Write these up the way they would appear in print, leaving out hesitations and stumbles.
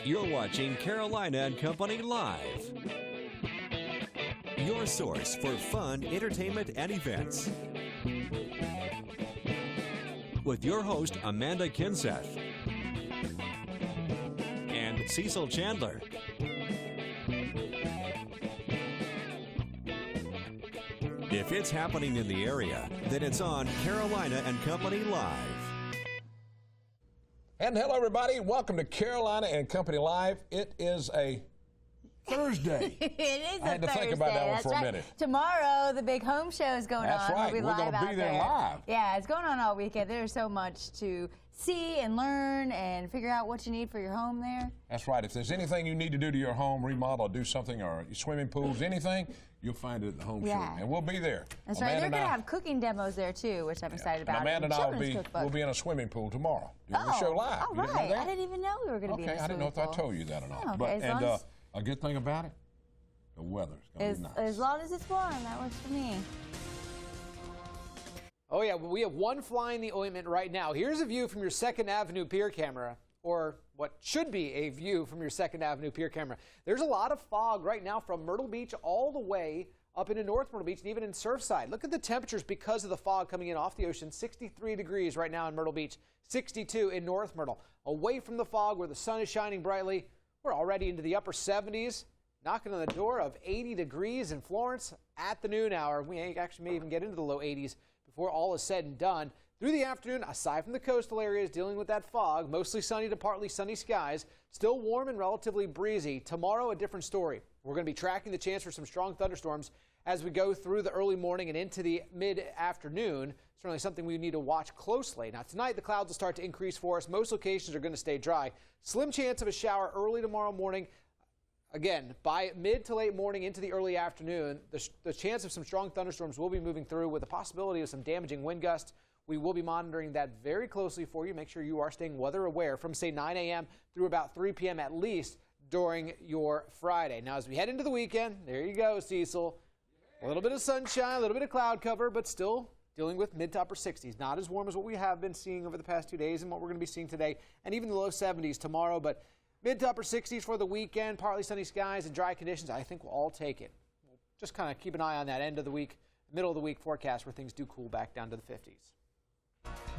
You're watching Carolina and Company Live. Your source for fun, entertainment, and events. With your host, Amanda Kinseth. And Cecil Chandler. If it's happening in the area, then it's on Carolina and Company Live. And hello, everybody. Welcome to Carolina and Company Live. It is a Thursday. It is I had to think about that one for a minute. Tomorrow, the big home show is going on. That's right. We're going to be there live. Yeah, it's going on all weekend. There's so much to see and learn and figure out what you need for your home there. That's right. If there's anything you need to do to your home, remodel or do something, or swimming pools, anything, you'll find it at the home show. And we'll be there. That's right. They're going to have cooking demos there, too, which I'm excited about. And Amanda and I will be in a swimming pool tomorrow during the show live. All right. I didn't even know we were going to be in a swimming pool. Okay, I didn't know if I told you that or not. Okay, a good thing about it, the weather's going to be nice. As long as it's warm, that works for me. Oh, yeah, well, we have one fly in the ointment right now. Here's a view from your 2nd Avenue pier camera, or what should be a view from your 2nd Avenue pier camera. There's a lot of fog right now from Myrtle Beach all the way up into North Myrtle Beach and even in Surfside. Look at the temperatures because of the fog coming in off the ocean. 63 degrees right now in Myrtle Beach, 62 in North Myrtle. Away from the fog where the sun is shining brightly, we're already into the upper 70s. Knocking on the door of 80 degrees in Florence at the noon hour. We actually may even get into the low 80s before all is said and done. Through the afternoon, aside from the coastal areas dealing with that fog, mostly sunny to partly sunny skies, still warm and relatively breezy. Tomorrow, a different story. We're going to be tracking the chance for some strong thunderstorms as we go through the early morning and into the mid-afternoon. Certainly something we need to watch closely. Now, tonight, the clouds will start to increase for us. Most locations are going to stay dry. Slim chance of a shower early tomorrow morning. Again, by mid to late morning into the early afternoon, the chance of some strong thunderstorms will be moving through with the possibility of some damaging wind gusts. We will be monitoring that very closely for you. Make sure you are staying weather aware from, say, 9 a.m. through about 3 p.m. at least during your Friday. Now, as we head into the weekend, there you go, Cecil. A little bit of sunshine, a little bit of cloud cover, but still dealing with mid to upper 60s. Not as warm as what we have been seeing over the past 2 days and what we're going to be seeing today, and even the low 70s tomorrow, but mid to upper 60s for the weekend, partly sunny skies and dry conditions. I think we'll all take it. We'll just kind of keep an eye on that end of the week, middle of the week forecast where things do cool back down to the 50s.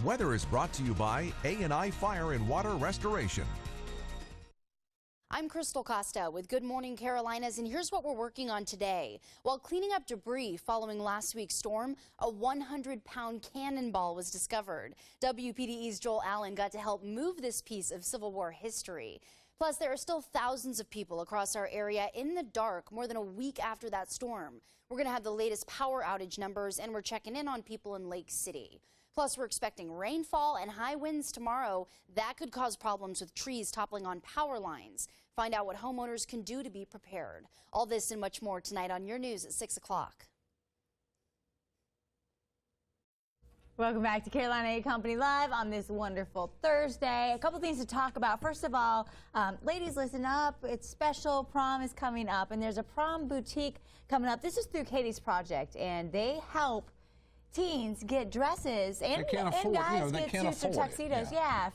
Weather is brought to you by A&I Fire and Water Restoration. I'm Crystal Costa with Good Morning Carolinas, and here's what we're working on today. While cleaning up debris following last week's storm, a 100-pound cannonball was discovered. WPDE's Joel Allen got to help move this piece of Civil War history. Plus, there are still thousands of people across our area in the dark more than a week after that storm. We're going to have the latest power outage numbers, and we're checking in on people in Lake City. Plus, we're expecting rainfall and high winds tomorrow. That could cause problems with trees toppling on power lines. Find out what homeowners can do to be prepared. All this and much more tonight on your news at 6 o'clock. Welcome back to Carolina and Company Live on this wonderful Thursday. A couple things to talk about. First of all, ladies, listen up. It's special. Prom is coming up, and there's a prom boutique coming up. This is through Katie's Project, and they help teens get dresses and guys get suits or tuxedos,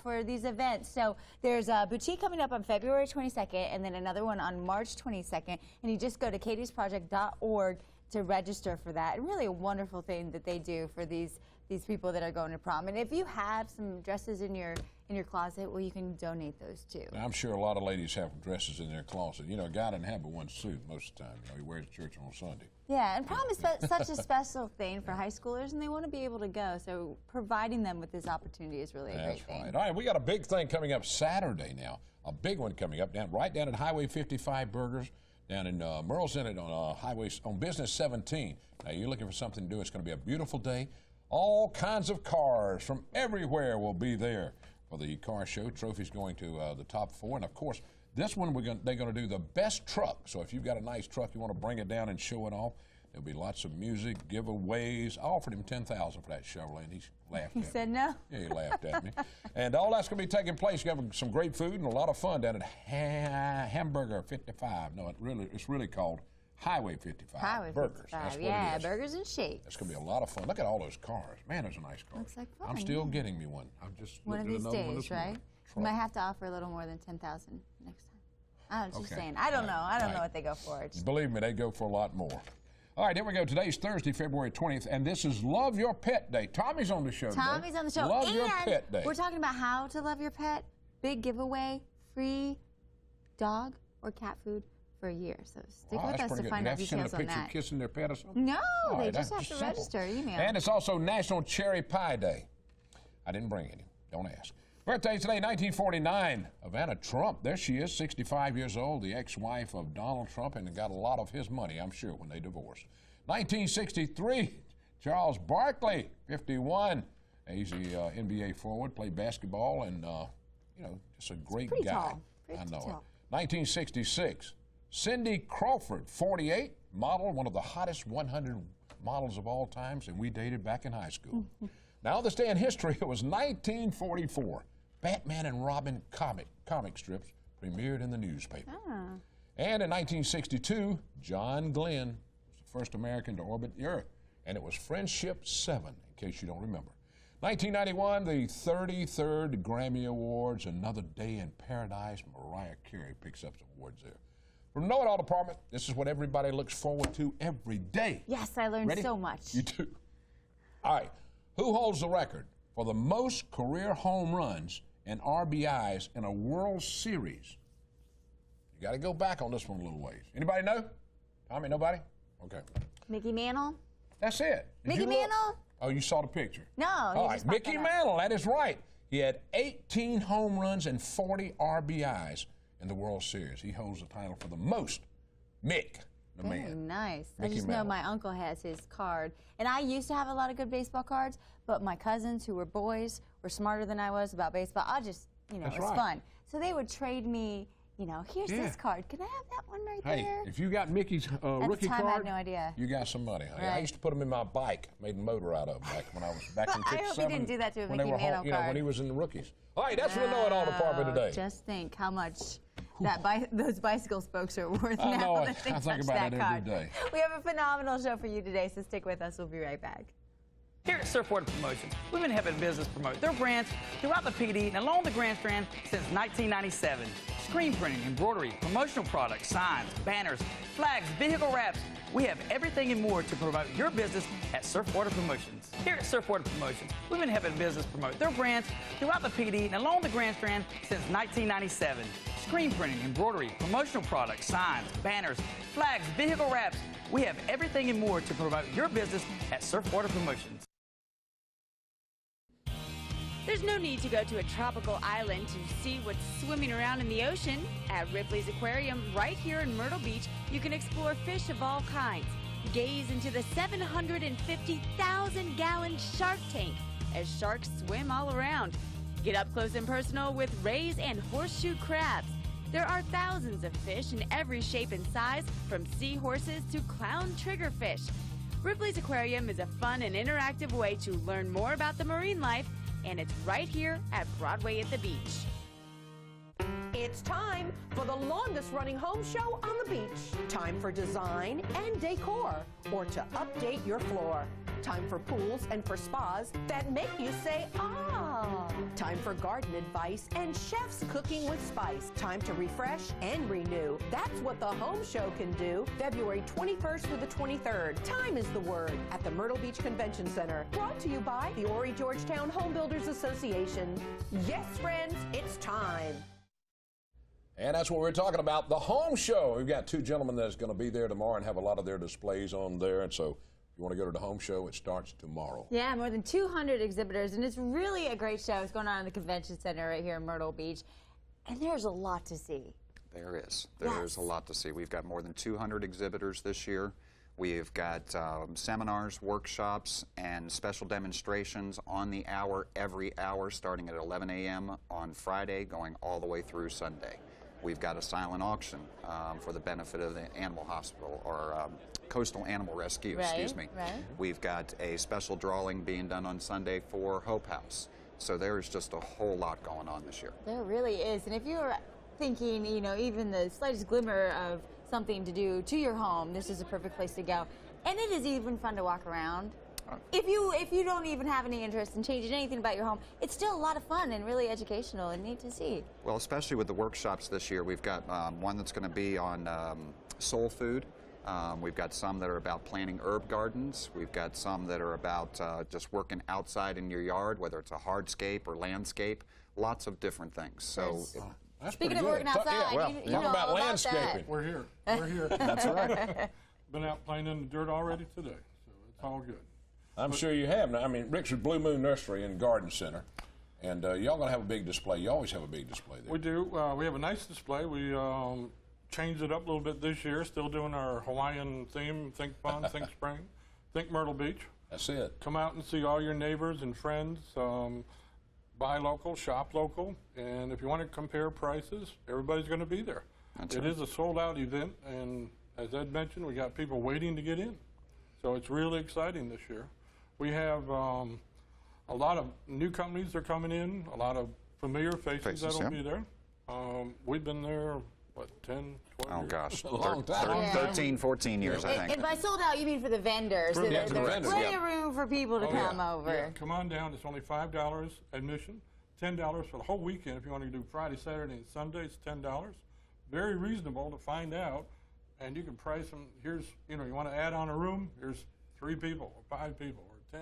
for these events. So there's a boutique coming up on February 22nd and then another one on March 22nd. And you just go to katiesproject.org to register for that. And really a wonderful thing that they do for these people that are going to prom. And if you have some dresses in your closet, well, you can donate those too. Now, I'm sure a lot of ladies have dresses in their closet. You know, a guy doesn't have but one suit most of the time. You know, he wears to church on Sunday. Yeah, and prom is such a special thing for high schoolers, and they want to be able to go. So providing them with this opportunity is really a great thing. That's right. All right, we got a big thing coming up Saturday now. A big one coming up right down at Highway 55 Burgers down in Myrtle Senate on Business 17. Now, you're looking for something to do. It's going to be a beautiful day. All kinds of cars from everywhere will be there for the car show. Trophies going to the top 4. And, of course, this one they're going to do the best truck. So if you've got a nice truck, you want to bring it down and show it off. There'll be lots of music, giveaways. I offered him $10,000 for that Chevrolet, and he laughed at me. He said no? Yeah, he laughed at me. And all that's going to be taking place. You have some great food and a lot of fun down at Hamburger 55. No, it's really called Highway 55. Highway 55. Burgers. That's what it is. Burgers and shakes. It's going to be a lot of fun. Look at all those cars. Man, those are nice cars. Looks like fun. I'm still getting me one. I'm just one of these days, right? Morning. You might have to offer a little more than $10,000 next time. I'm just saying. I don't know. I don't know what they go for. Believe me, they go for a lot more. All right, here we go. Today's Thursday, February 20th, and this is Love Your Pet Day. Tommy's on the show today. Tommy's on the show. Love Your Pet Day. We're talking about how to love your pet. Big giveaway, free dog or cat food for a year. So stick with us to find out details on that. Send a picture kissing their pet or something? No, they just have to register email. And it's also National Cherry Pie Day. I didn't bring any. Don't ask. Birthday today, 1949. Ivana Trump. There she is, 65 years old, the ex-wife of Donald Trump, and got a lot of his money, I'm sure, when they divorced. 1963, Charles Barkley, 51. He's the NBA forward, played basketball, and, you know, just a great guy. Tall. I know it. 1966, Cindy Crawford, 48, model, one of the hottest 100 models of all times, and we dated back in high school. Now, this day in history, it was 1944. Batman and Robin comic strips premiered in the newspaper. And in 1962, John Glenn was the first American to orbit the Earth, and it was Friendship 7, in case you don't remember. 1991, the 33rd Grammy Awards, Another Day in Paradise. Mariah Carey picks up some awards there. From the Know It All Department, this is what everybody looks forward to every day. Yes, I learned so much. You do. All right. Who holds the record for the most career home runs and RBIs in a World Series? You got to go back on this one a little ways. Anybody know? Tommy, nobody? Okay. Mickey Mantle? That's it. Mickey Mantle? Oh, you saw the picture? No. All right, Mickey Mantle, that is right. He had 18 home runs and 40 RBIs in the World Series. He holds the title for the most. Mick, the man. Very nice. Mickey I just Mantle. know my uncle has his card. And I used to have a lot of good baseball cards, but my cousins who were boys were smarter than I was about baseball. I just, you know, That's it was right. fun. So they would trade me, you know, here's this card. Can I have that one right Hey, there? if you got Mickey's At rookie the time, card, I had no idea. you got some money. Honey. I Right. used to put him in my bike, made a motor out of him back when I was back in I hope you didn't do that to a Mickey Mantle you know, when card. he was in the rookies. All right, that's what the Know It All Department today. Just think how much those bicycle spokes are worth I know now it. that they I think touch about that it every card. day. We have a phenomenal show for you today, so stick with us. We'll be right back. Here at Surfside Promotions, we've been helping business promote their brands throughout the PD and along the Grand Strand since 1997. Screen printing, embroidery, promotional products, signs, banners, flags, vehicle wraps. We have everything and more to promote your business at Surfside Promotions. Here at Surfside Promotions, we've been helping business promote their brands throughout the PD and along the Grand Strand since 1997. Screen printing, embroidery, promotional products, signs, banners, flags, vehicle wraps. We have everything and more to promote your business at Surfside Promotions. There's no need to go to a tropical island to see what's swimming around in the ocean. At Ripleys Aquarium, right here in Myrtle Beach, you can explore fish of all kinds. Gaze into the 750,000-gallon shark tank as sharks swim all around. Get up close and personal with rays and horseshoe crabs. There are thousands of fish in every shape and size, from seahorses to clown triggerfish. Ripleys Aquarium is a fun and interactive way to learn more about the marine life, and it's right here at Broadway at the beach. It's time for the longest running home show on the beach. Time for design and decor, or to update your floor. Time for pools and for spas that make you say, ah. Time for garden advice and chefs cooking with spice. Time to refresh and renew. That's what the home show can do. February 21st through the 23rd. Time is the word at the Myrtle Beach Convention Center. Brought to you by the Horry Georgetown Home Builders Association. Yes, friends, it's time. And that's what we're talking about, the home show. We've got two gentlemen that's going to be there tomorrow and have a lot of their displays on there. And so if you want to go to the home show, it starts tomorrow. Yeah, more than 200 exhibitors, and it's really a great show. It's going on in the Convention Center right here in Myrtle Beach, and there's a lot to see. There is. There's a lot to see. We've got more than 200 exhibitors this year. We've got seminars, workshops, and special demonstrations on the hour, every hour, starting at 11 a.m. on Friday, going all the way through Sunday. We've got a silent auction for the benefit of the animal hospital, or coastal animal rescue, excuse me. Right. We've got a special drawing being done on Sunday for Hope House. So there's just a whole lot going on this year. There really is. And if you're thinking, you know, even the slightest glimmer of something to do to your home, this is a perfect place to go. And it is even fun to walk around. if you don't even have any interest in changing anything about your home, it's still a lot of fun and really educational and neat to see. Well, especially with the workshops this year, we've got one that's going to be on soul food. We've got some that are about planting herb gardens. We've got some that are about just working outside in your yard, whether it's a hardscape or landscape. Lots of different things. So. That's Speaking pretty of good. working outside, well, you talk know about all about landscaping. that. We're here. We're here. That's right. Been out playing in the dirt already today, so it's all good. I'm sure you have. Now, I mean, Rick's with Blue Moon Nursery and Garden Center, and y'all gonna have a big display. You always have a big display there. We do. We have a nice display. We changed it up a little bit this year. Still doing our Hawaiian theme. Think fun, think spring, think Myrtle Beach. That's it. Come out and see all your neighbors and friends. Buy local, shop local, and if you want to compare prices, everybody's going to be there. It is a sold-out event, and as Ed mentioned, we got people waiting to get in. So it's really exciting this year. We have a lot of new companies that are coming in, a lot of familiar faces that'll be there. We've been there, what, 10, 12 years? Oh, gosh. A long time. 13, 14 years, I think. And by sold out, you mean for the vendors. Yeah, for the There's vendors, plenty of room for people to come over. Yeah, come on down. It's only $5 admission, $10 for the whole weekend. If you want to do Friday, Saturday, and Sunday, it's $10. Very reasonable to find out. And you can price them. Here's, you want to add on a room? Here's 3 people, or 5 people, or 10.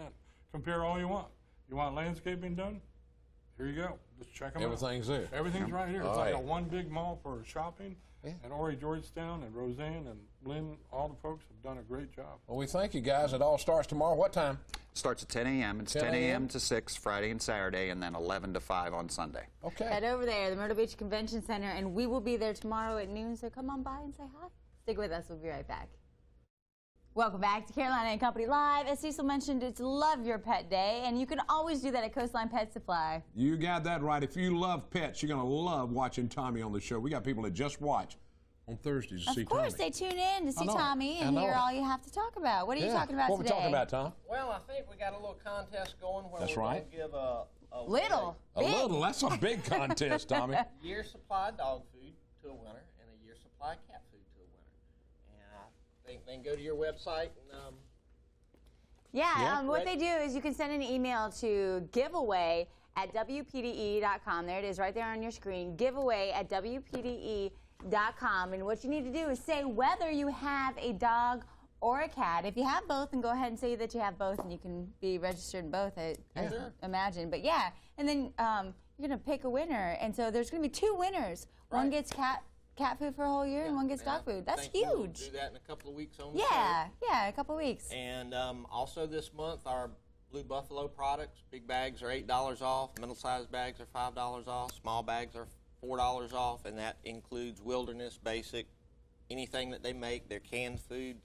Compare all you want. You want landscaping done? Here you go. Just check them out. Everything's there. Everything's right here. It's All like right. a one big mall for shopping. And Horry, Georgetown, and Roseanne, and Lynn, all the folks have done a great job. Well, we thank you guys. It all starts tomorrow. What time? Starts at 10 a.m. It's 10 a.m. to 6 Friday and Saturday, and then 11 to 5 on Sunday. Okay. Head over there, the Myrtle Beach Convention Center, and we will be there tomorrow at noon, so come on by and say hi. Stick with us. We'll be right back. Welcome back to Carolina and Company Live. As Cecil mentioned, it's Love Your Pet Day, and you can always do that at Coastline Pet Supply. You got that right. If you love pets, you're going to love watching Tommy on the show. We got people that just watch on Thursdays to see Tommy. Of course, they tune in to see Tommy and hear all you have to talk about. What are you talking about today? today? What are we talking about, Tom? Well, I think we got a little contest going where That's we're right. going to give a little. That's a big contest, Tommy. year supply dog food to a winner and a year supply cat food to a winner. And I think they can go to your website and what they do is you can send an email to giveaway@wpde.com. There it is right there on your screen, giveaway@wpde.com. And what you need to do is say whether you have a dog or a cat. If you have both, then go ahead and say that you have both, and you can be registered in both, I imagine. But yeah, and then you're going to pick a winner. And so there's going to be 2 winners. Right. One gets cat food for a whole year, and one gets dog food. That's huge. We'll do that in a couple of weeks on the show. Yeah, a couple of weeks. And also this month, our Blue Buffalo products, big bags are $8 off, middle-sized bags are $5 off, small bags are $4 off, and that includes Wilderness, Basic, anything that they make, their canned food,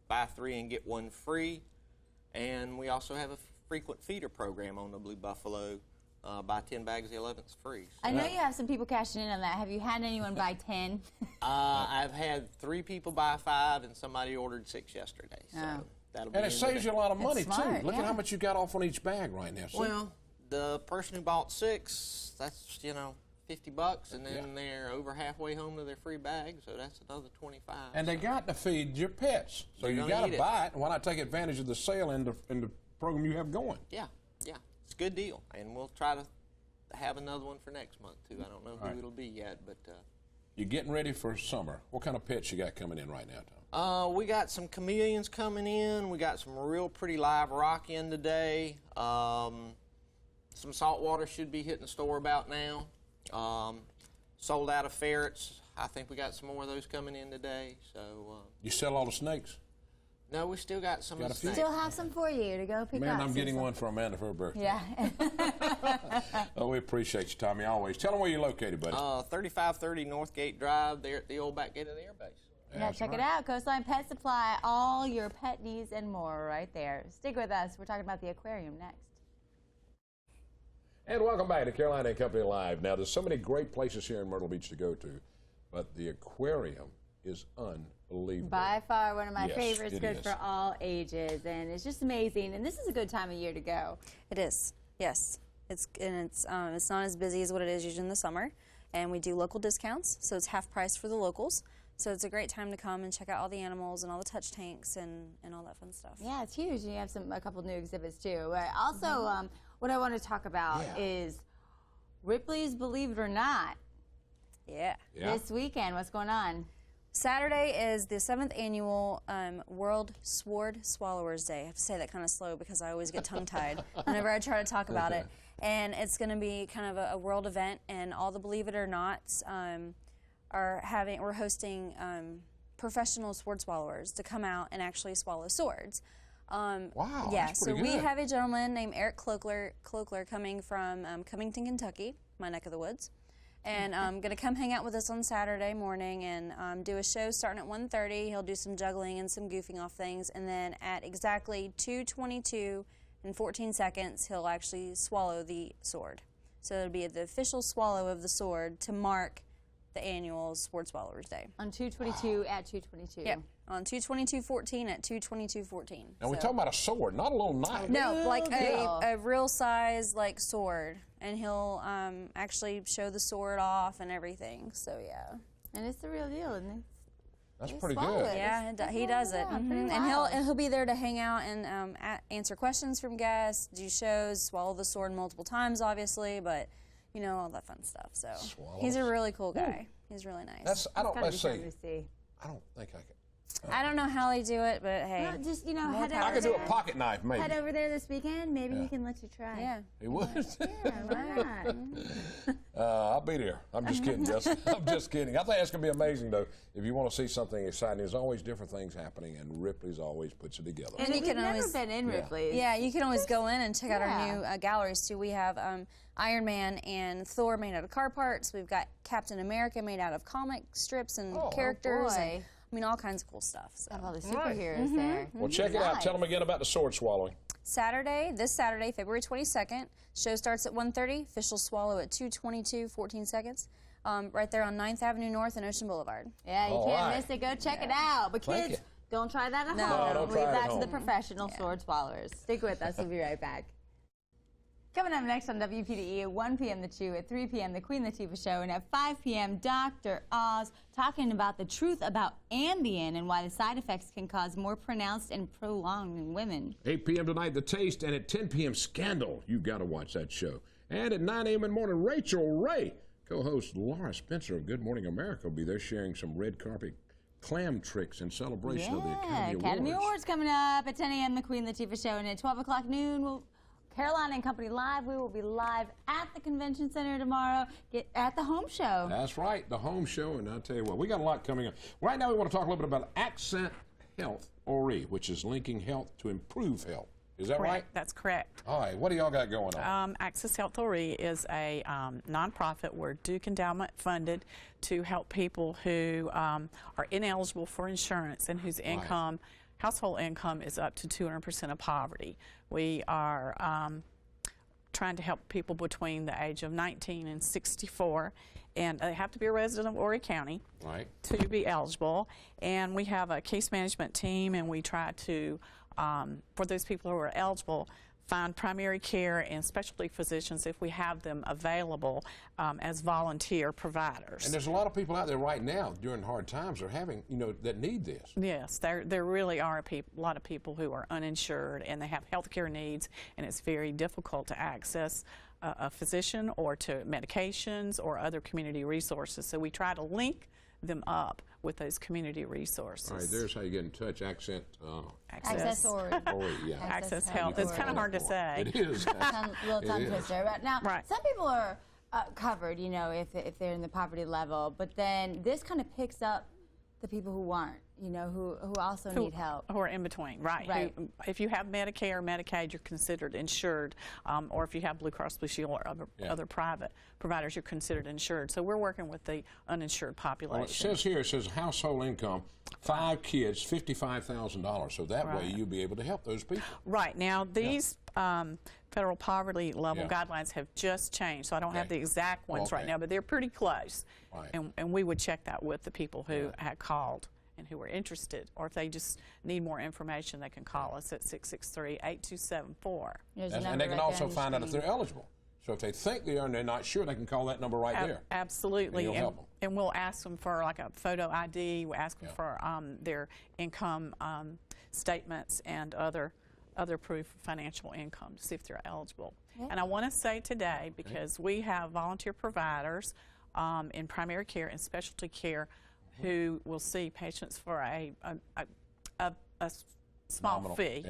buy 3 and get 1 free. And we also have a frequent feeder program on the Blue Buffalo. Buy 10 bags, the 11th's free. So. I know you have some people cashing in on that. Have you had anyone buy 10? I've had 3 people buy 5, and somebody ordered 6 yesterday. So that'll be. And it saves you a lot of money smart, too. Look at how much you got off on each bag right now. See? Well, the person who bought 6, that's $50, and then they're over halfway home to their free bag, so that's another 25. And they got to feed your pets, so you got to buy it. And why not take advantage of the sale in the program you have going? Yeah. It's a good deal, and we'll try to have another one for next month, too. I don't know who it'll be yet, but... You're getting ready for summer. What kind of pets you got coming in right now, Tom? We got some chameleons coming in. We got some real pretty live rock in today. Some saltwater should be hitting the store about now. Sold out of ferrets. I think we got some more of those coming in today. So you sell all the snakes? No, we still got some of the snakes. Still have some for you to go pick up. Man, I'm getting one for Amanda for her birthday. Yeah. Oh, we appreciate you, Tommy, always. Tell them where you're located, buddy. 3530 Northgate Drive, there at the old back gate of the air base. Yeah, check it out. Coastline Pet Supply, all your pet needs and more right there. Stick with us. We're talking about the aquarium next. And welcome back to Carolina and Company Live. Now, there's so many great places here in Myrtle Beach to go to, but the aquarium is unbelievable. By far one of my favorites, it good is. for all ages, and it's just amazing. And this is a good time of year to go. It is, yes. It's not as busy as what it is usually in the summer, and we do local discounts, so it's half price for the locals. So it's a great time to come and check out all the animals and all the touch tanks and all that fun stuff. Yeah, it's huge. You have a couple new exhibits too. Also, what I want to talk about is Ripley's Believe It or Not. Yeah. This weekend, what's going on? Saturday is the 7th annual World Sword Swallowers Day. I have to say that kind of slow because I always get tongue-tied whenever I try to talk about it. And it's going to be kind of a world event, and all the Believe It or Nots we're hosting professional sword swallowers to come out and actually swallow swords. Wow, yeah, that's so pretty we good. have a gentleman named Eric Cloakler coming from Covington, Kentucky, my neck of the woods. And going to come hang out with us on Saturday morning and do a show starting at 1:30. He'll do some juggling and some goofing off things. And then at exactly 2:22 and 14 seconds, he'll actually swallow the sword. So it'll be the official swallow of the sword to mark the annual Sword Swallowers Day. On 2:22 at 2:22. Yep, on 2:22:14 at 2:22:14. Now, we're talking about a sword, not a little knife. No, like a real size like sword. And he'll actually show the sword off and everything. So, yeah. And it's the real deal, isn't it? That's pretty good. Yeah, he does it. And he'll be there to hang out and answer questions from guests, do shows, swallow the sword multiple times, obviously, but, you know, all that fun stuff. So he's a really cool guy. He's really nice. I don't think I could. I don't know how they do it, but hey. Well, just, you know, head over I could do a pocket knife, maybe. Head over there this weekend. Maybe he can let you try. Yeah. He would? Yeah, why not? I'll be there. I'm just kidding, Justin. I'm just kidding. I think that's going to be amazing, though. If you want to see something exciting, there's always different things happening, and Ripley's always puts it together. And you can always been in Ripley's. Yeah, you can always go in and check out our new galleries, too. We have Iron Man and Thor made out of car parts. We've got Captain America made out of comic strips and characters. And, I mean, all kinds of cool stuff. So. Have all the superheroes there. Well, check it out. Tell them again about the sword swallowing. This Saturday, February 22nd. Show starts at 1:30. Official swallow at 2:22:14 seconds. Right there on 9th Avenue North and Ocean Boulevard. Yeah, you can't miss it. Go check it out. But kids, don't try that at home. don't try it Leave at that to home. the professional sword swallowers. Stick with us. We'll be right back. Coming up next on WPDE at 1 p.m. The Chew, at 3 p.m. The Queen Latifah Show, and at 5 p.m. Dr. Oz talking about the truth about Ambien and why the side effects can cause more pronounced and prolonged in women. 8 p.m. tonight, The Taste, and at 10 p.m. Scandal. You've got to watch that show. And at 9 a.m. in the morning, Rachel Ray, co-host Laura Spencer of Good Morning America, will be there sharing some red carpet clam tricks in celebration of the Academy Awards coming up at 10 a.m. The Queen Latifah Show, and at 12 o'clock noon, Carolina and Company Live. We will be live at the Convention Center tomorrow at the home show. That's right, the home show. And I'll tell you what, we got a lot coming up. Right now, we want to talk a little bit about Accent Health Horry, which is linking health to improve health. Is that right? That's correct. All right, what do y'all got going on? Access Health Horry is a nonprofit. We're Duke Endowment funded to help people who are ineligible for insurance and whose household income is up to 200% of poverty. We are trying to help people between the age of 19 and 64, and they have to be a resident of Horry County to be eligible. And we have a case management team, and we try to, for those people who are eligible, find primary care and specialty physicians if we have them available as volunteer providers. And there's a lot of people out there right now during hard times are having, that need this. Yes, there really are a lot of people who are uninsured and they have health care needs, and it's very difficult to access a physician or to medications or other community resources. So we try to link them up with those community resources. All right, there's how you get in touch. Access Horry. Access Health. It's kind of hard to say. It is. Little tongue twister. But now, some people are covered, if they're in the poverty level, but then this kind of picks up the people who aren't, who also need help. Who are in between, right. If you have Medicare or Medicaid, you're considered insured, or if you have Blue Cross Blue Shield or other private providers, you're considered insured. So we're working with the uninsured population. Well, it says here, household income, 5 kids, $55,000. So that way you'll be able to help those people. Right. Now, these federal poverty level guidelines have just changed, so I don't have the exact ones right now, but they're pretty close. And we would check that with the people who had called and who are interested, or if they just need more information, they can call us at 663-8274. And they can also find out if they're eligible. So if they think they are and they're not sure, they can call that number right there. Absolutely. And you'll help them. And we'll ask them for like a photo ID. We'll ask them for their income statements and other proof of financial income to see if they're eligible. And I want to say today, because we have volunteer providers in primary care and specialty care who will see patients for a small fee.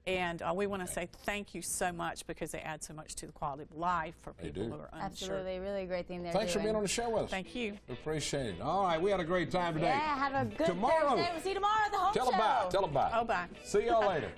And we want to say thank you so much because they add so much to the quality of life for people who are uninsured. Absolutely, really great thing they're Thanks doing. for being on the show with us. Thank you. Appreciate it. All right, we had a great time today. Yeah, have a good Tomorrow, Thursday. We'll see you tomorrow at the home show. Tell them bye. Tell them bye. Oh, bye. See y'all later.